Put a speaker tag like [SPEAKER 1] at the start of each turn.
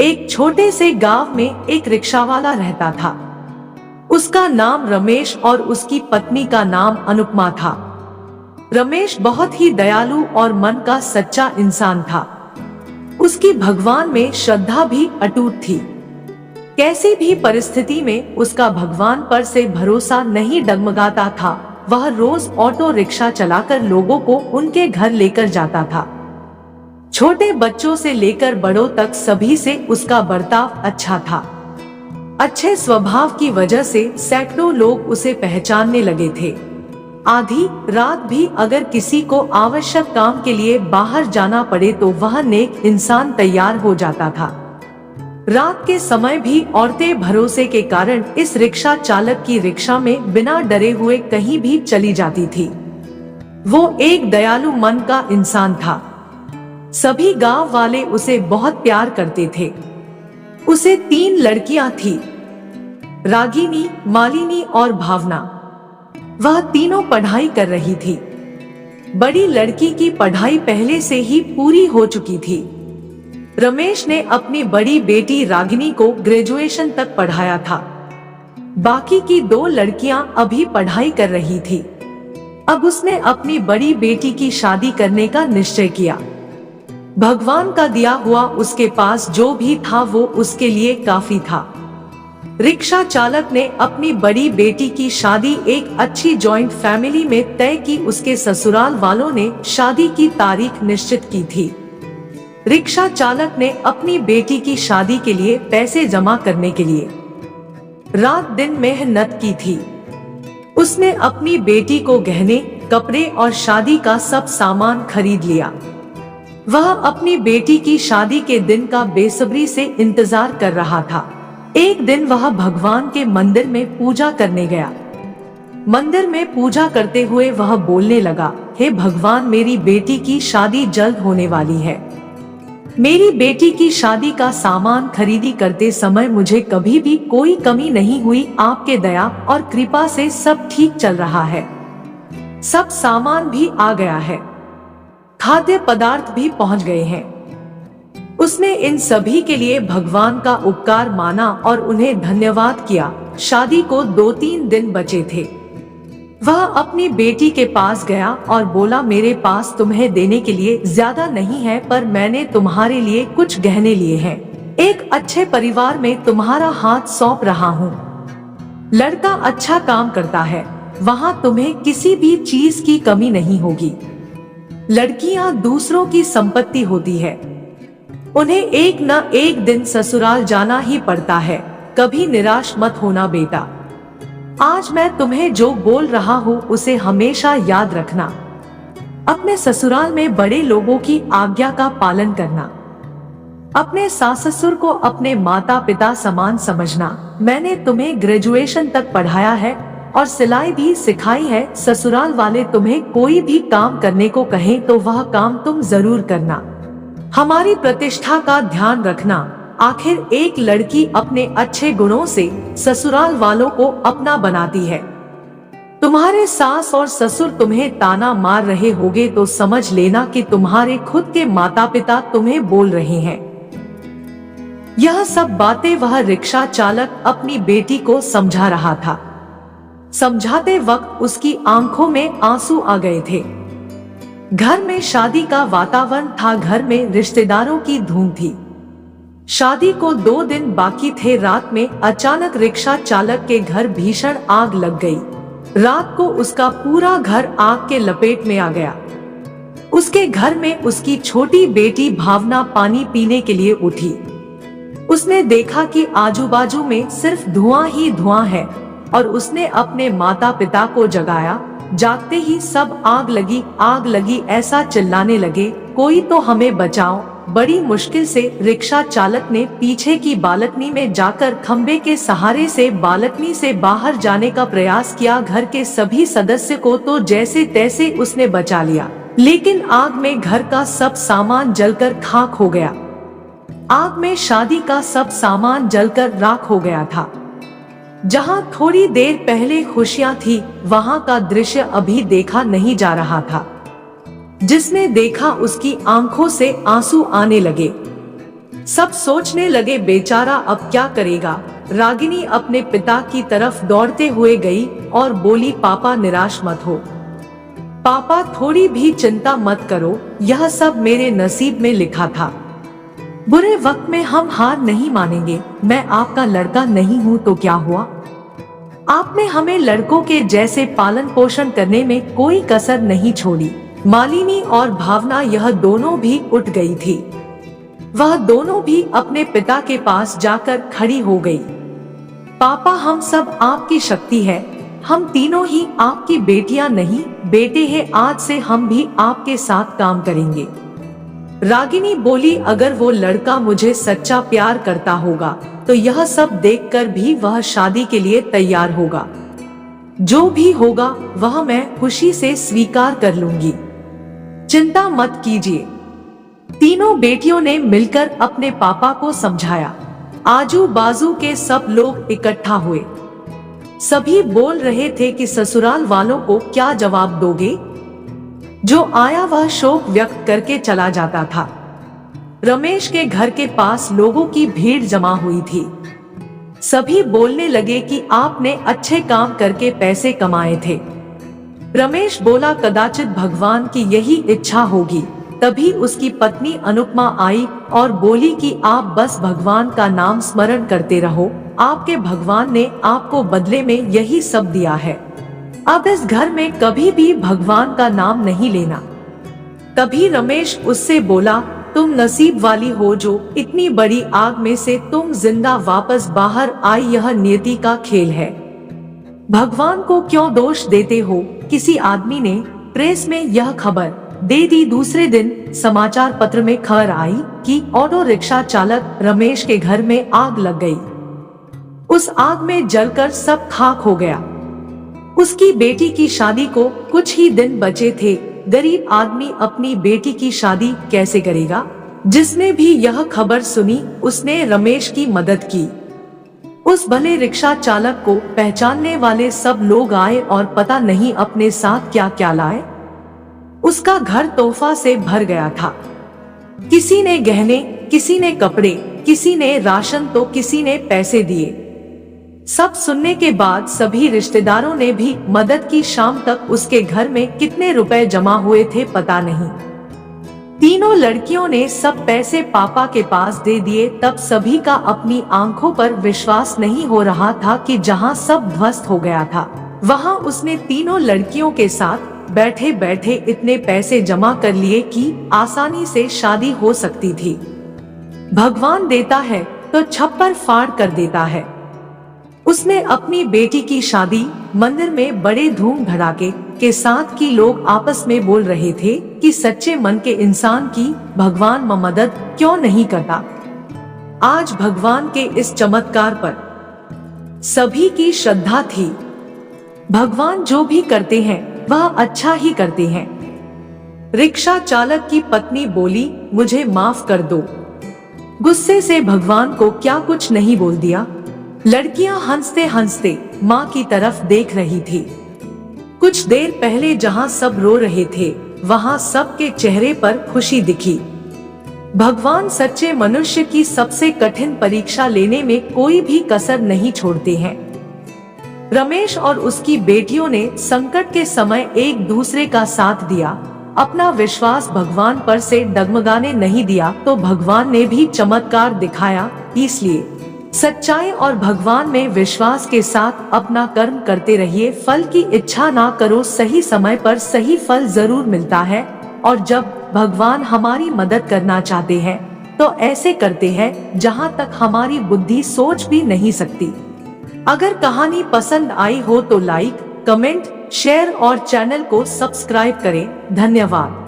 [SPEAKER 1] एक छोटे से गांव में एक रिक्शावाला रहता था। उसका नाम रमेश और उसकी पत्नी का नाम अनुपमा था। रमेश बहुत ही दयालु और मन का सच्चा इंसान था। उसकी भगवान में श्रद्धा भी अटूट थी। कैसी भी परिस्थिति में उसका भगवान पर से भरोसा नहीं डगमगाता था। वह रोज ऑटो रिक्शा चलाकर लोगों को उनके घर लेकर जाता था। छोटे बच्चों से लेकर बड़ों तक सभी से उसका बर्ताव अच्छा था। अच्छे स्वभाव की वजह से सैकड़ों लोग उसे पहचानने लगे थे। आधी रात भी अगर किसी को आवश्यक काम के लिए बाहर जाना पड़े तो वह नेक इंसान तैयार हो जाता था। रात के समय भी औरतें भरोसे के कारण इस रिक्शा चालक की रिक्शा में बिना डरे हुए कहीं भी चली जाती थी। वो एक दयालु मन का इंसान था। सभी गांव वाले उसे बहुत प्यार करते थे। उसे 3 लड़कियां थी, रागिनी, मालिनी और भावना। वह तीनों पढ़ाई कर रही थी। बड़ी लड़की की पढ़ाई पहले से ही पूरी हो चुकी थी। रमेश ने अपनी बड़ी बेटी रागिनी को ग्रेजुएशन तक पढ़ाया था। बाकी की 2 लड़कियां अभी पढ़ाई कर रही थी। अब उसने अपनी बड़ी बेटी की शादी करने का निश्चय किया। भगवान का दिया हुआ उसके पास जो भी था वो उसके लिए काफी था। रिक्शा चालक ने अपनी बड़ी बेटी की शादी एक अच्छी जॉइंट फैमिली में तय की। उसके ससुराल वालों ने शादी की तारीख निश्चित की थी। रिक्शा चालक ने अपनी बेटी की शादी के लिए पैसे जमा करने के लिए रात दिन मेहनत की थी। उसने अपनी बेटी को गहने, कपड़े और शादी का सब सामान खरीद लिया। वह अपनी बेटी की शादी के दिन का बेसब्री से इंतजार कर रहा था। एक दिन वह भगवान के मंदिर में पूजा करने गया। मंदिर में पूजा करते हुए वह बोलने लगा, हे भगवान, मेरी बेटी की शादी जल्द होने वाली है। मेरी बेटी की शादी का सामान खरीदी करते समय मुझे कभी भी कोई कमी नहीं हुई। आपके दया और कृपा से सब ठीक चल रहा है। सब सामान भी आ गया है, खाद्य पदार्थ भी पहुंच गए हैं। उसने इन सभी के लिए भगवान का उपकार माना और उन्हें धन्यवाद किया। शादी को 2-3 दिन बचे थे। वह अपनी बेटी के पास गया और बोला, मेरे पास तुम्हें देने के लिए ज्यादा नहीं है, पर मैंने तुम्हारे लिए कुछ गहने लिए हैं। एक अच्छे परिवार में तुम्हारा हाथ सौंप रहा हूँ। लड़का अच्छा काम करता है, वहाँ तुम्हें किसी भी चीज की कमी नहीं होगी। लड़कियां दूसरों की संपत्ति होती है, उन्हें एक न एक दिन ससुराल जाना ही पड़ता है। कभी निराश मत होना बेटा। आज मैं तुम्हें जो बोल रहा हूँ उसे हमेशा याद रखना। अपने ससुराल में बड़े लोगों की आज्ञा का पालन करना। अपने सास ससुर को अपने माता पिता समान समझना। मैंने तुम्हें ग्रेजुएशन तक पढ़ाया है और सिलाई भी सिखाई है। ससुराल वाले तुम्हें कोई भी काम करने को कहें तो वह काम तुम जरूर करना। हमारी प्रतिष्ठा का ध्यान रखना। आखिर एक लड़की अपने अच्छे गुणों से ससुराल वालों को अपना बनाती है। तुम्हारे सास और ससुर तुम्हें ताना मार रहे होंगे तो समझ लेना कि तुम्हारे खुद के माता पिता तुम्हें बोल रहे हैं। यह सब बातें वह रिक्शा चालक अपनी बेटी को समझा रहा था। समझाते वक्त उसकी आंखों में आंसू आ गए थे। घर में शादी का वातावरण था। घर में रिश्तेदारों की धूम थी। शादी को 2 दिन बाकी थे। रात में अचानक रिक्शा चालक के घर भीषण आग लग गई। रात को उसका पूरा घर आग के लपेट में आ गया। उसके घर में उसकी छोटी बेटी भावना पानी पीने के लिए उठी। उसने देखा कि आजू बाजू में सिर्फ धुआं ही धुआं है और उसने अपने माता पिता को जगाया। जागते ही सब आग लगी ऐसा चिल्लाने लगे, कोई तो हमें बचाओ। बड़ी मुश्किल से रिक्शा चालक ने पीछे की बालकनी में जाकर खंबे के सहारे से बालकनी से बाहर जाने का प्रयास किया। घर के सभी सदस्य को तो जैसे तैसे उसने बचा लिया, लेकिन आग में घर का सब सामान जलकर खाक हो गया। आग में शादी का सब सामान जलकर राख हो गया था। जहां थोड़ी देर पहले खुशियां थी, वहां का दृश्य अभी देखा नहीं जा रहा था। जिसने देखा उसकी आंखों से आंसू आने लगे। सब सोचने लगे बेचारा अब क्या करेगा। रागिनी अपने पिता की तरफ दौड़ते हुए गई और बोली, पापा निराश मत हो, पापा थोड़ी भी चिंता मत करो, यह सब मेरे नसीब में लिखा था। बुरे वक्त में हम हार नहीं मानेंगे। मैं आपका लड़का नहीं हूँ तो क्या हुआ? आपने हमें लड़कों के जैसे पालन पोषण करने में कोई कसर नहीं छोड़ी। मालिनी और भावना यह दोनों भी उठ गई थी। वह दोनों भी अपने पिता के पास जाकर खड़ी हो गई। पापा, हम सब आपकी शक्ति है, हम तीनों ही आपकी बेटियां नहीं बेटे हैं, आज से हम भी आपके साथ काम करेंगे। रागिनी बोली, अगर वो लड़का मुझे सच्चा प्यार करता होगा तो यह सब देखकर भी वह शादी के लिए तैयार होगा। जो भी होगा वह मैं खुशी से स्वीकार कर लूंगी, चिंता मत कीजिए। तीनों बेटियों ने मिलकर अपने पापा को समझाया। आजू बाजू के सब लोग इकट्ठा हुए। सभी बोल रहे थे कि ससुराल वालों को क्या जवाब दोगे? जो आया वह शोक व्यक्त करके चला जाता था। रमेश के घर के पास लोगों की भीड़ जमा हुई थी। सभी बोलने लगे कि आपने अच्छे काम करके पैसे कमाए थे। रमेश बोला, कदाचित भगवान की यही इच्छा होगी। तभी उसकी पत्नी अनुपमा आई और बोली कि आप बस भगवान का नाम स्मरण करते रहो, आपके भगवान ने आपको बदले में यही सब दिया है। अब इस घर में कभी भी भगवान का नाम नहीं लेना। तभी रमेश उससे बोला, तुम नसीब वाली हो जो इतनी बड़ी आग में से तुम जिंदा वापस बाहर आई, यह नियति का खेल है। भगवान को क्यों दोष देते हो? किसी आदमी ने प्रेस में यह खबर दे दी। दूसरे दिन समाचार पत्र में खबर आई कि ऑटो रिक्शा चालक रमेश के घर में आग लग गई। उस आग में जलकर सब खाक हो गया। उसकी बेटी की शादी को कुछ ही दिन बचे थे। गरीब आदमी अपनी बेटी की शादी कैसे करेगा? जिसने भी यह खबर सुनी उसने रमेश की मदद की। उस भले रिक्शा चालक को पहचानने वाले सब लोग आए और पता नहीं अपने साथ क्या क्या लाए। उसका घर तोहफा से भर गया था। किसी ने गहने, किसी ने कपड़े, किसी ने राशन तो किसी ने पैसे दिए। सब सुनने के बाद सभी रिश्तेदारों ने भी मदद की। शाम तक उसके घर में कितने रुपए जमा हुए थे पता नहीं। तीनों लड़कियों ने सब पैसे पापा के पास दे दिए। तब सभी का अपनी आंखों पर विश्वास नहीं हो रहा था कि जहां सब ध्वस्त हो गया था वहां उसने तीनों लड़कियों के साथ बैठे बैठे इतने पैसे जमा कर लिए कि आसानी से शादी हो सकती थी। भगवान देता है तो छप्पर फाड़ कर देता है। उसने अपनी बेटी की शादी मंदिर में बड़े धूम धड़ाके के साथ की। लोग आपस में बोल रहे थे कि सच्चे मन के इंसान की भगवान मदद क्यों नहीं करता। आज भगवान के इस चमत्कार पर सभी की श्रद्धा थी। भगवान जो भी करते हैं वह अच्छा ही करते हैं। रिक्शा चालक की पत्नी बोली, मुझे माफ कर दो। गुस्से से भगवान को क्या कुछ नहीं बोल दिया। लड़कियां हंसते हंसते माँ की तरफ देख रही थी। कुछ देर पहले जहाँ सब रो रहे थे वहाँ सबके चेहरे पर खुशी दिखी। भगवान सच्चे मनुष्य की सबसे कठिन परीक्षा लेने में कोई भी कसर नहीं छोड़ते हैं। रमेश और उसकी बेटियों ने संकट के समय एक दूसरे का साथ दिया, अपना विश्वास भगवान पर से डगमगाने नहीं दिया। तो भगवान ने भी चमत्कार दिखाया। इसलिए सच्चाई और भगवान में विश्वास के साथ अपना कर्म करते रहिए। फल की इच्छा ना करो, सही समय पर सही फल जरूर मिलता है। और जब भगवान हमारी मदद करना चाहते हैं तो ऐसे करते हैं जहां तक हमारी बुद्धि सोच भी नहीं सकती। अगर कहानी पसंद आई हो तो लाइक, कमेंट, शेयर और चैनल को सब्सक्राइब करें। धन्यवाद।